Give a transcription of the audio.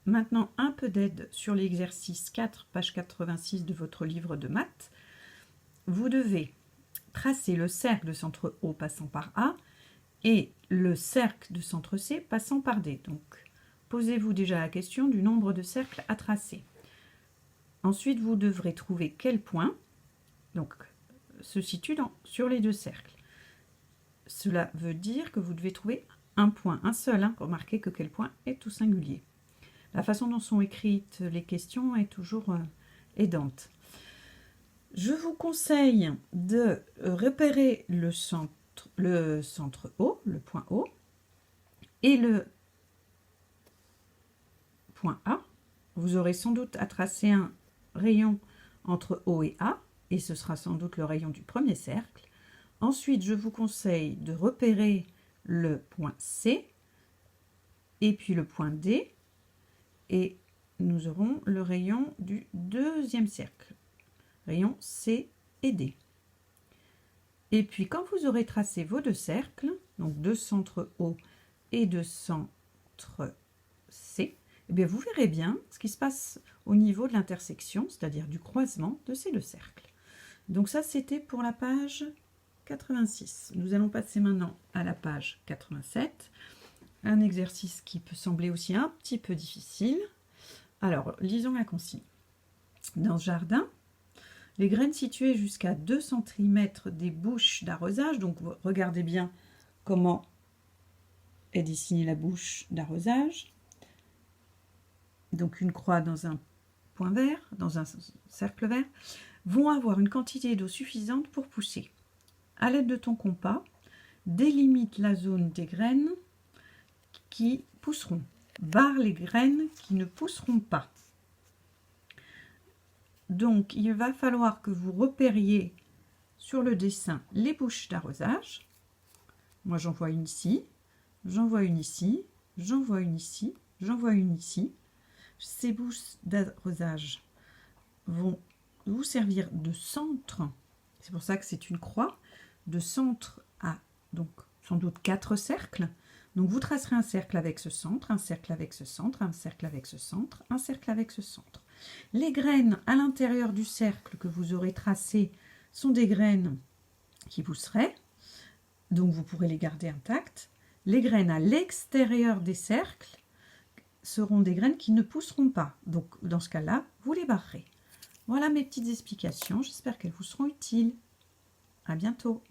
maintenant un peu d'aide sur l'exercice 4, page 86 de votre livre de maths. Vous devez tracer le cercle de centre O passant par A et le cercle de centre C passant par D. Donc, posez-vous déjà la question du nombre de cercles à tracer. Ensuite, vous devrez trouver quel point se situe sur les deux cercles. Cela veut dire que vous devez trouver un point, un seul. Remarquez que quel point est tout singulier. La façon dont sont écrites les questions est toujours aidante. Je vous conseille de repérer le centre O, le point O, et le point A. Vous aurez sans doute à tracer un rayon entre O et A, et ce sera sans doute le rayon du premier cercle. Ensuite, je vous conseille de repérer le point C, et puis le point D, et nous aurons le rayon du deuxième cercle, rayon C et D. Et puis, quand vous aurez tracé vos deux cercles, donc deux centres O et deux centres C, eh bien, vous verrez bien ce qui se passe au niveau de l'intersection, c'est-à-dire du croisement de ces deux cercles. Donc ça, c'était pour la page 86. Nous allons passer maintenant à la page 87. Un exercice qui peut sembler aussi un petit peu difficile. Alors, lisons la consigne. Dans ce jardin, les graines situées jusqu'à 2 cm des bouches d'arrosage, donc regardez bien comment est dessinée la bouche d'arrosage. Donc une croix dans un point vert, dans un cercle vert, vont avoir une quantité d'eau suffisante pour pousser. À l'aide de ton compas, délimite la zone des graines qui pousseront. Barre les graines qui ne pousseront pas. Donc, il va falloir que vous repériez sur le dessin les bouches d'arrosage. Moi, j'en vois une ici, j'en vois une ici, j'en vois une ici, j'en vois une ici. Ces bouches d'arrosage vont vous servir de centre. C'est pour ça que c'est une croix. De centre à, donc, sans doute 4 cercles. Donc, vous tracerez un cercle avec ce centre, un cercle avec ce centre, un cercle avec ce centre, un cercle avec ce centre. Les graines à l'intérieur du cercle que vous aurez tracé sont des graines qui pousseraient, donc vous pourrez les garder intactes. Les graines à l'extérieur des cercles seront des graines qui ne pousseront pas. Donc dans ce cas-là, vous les barrerez. Voilà mes petites explications, j'espère qu'elles vous seront utiles. À bientôt.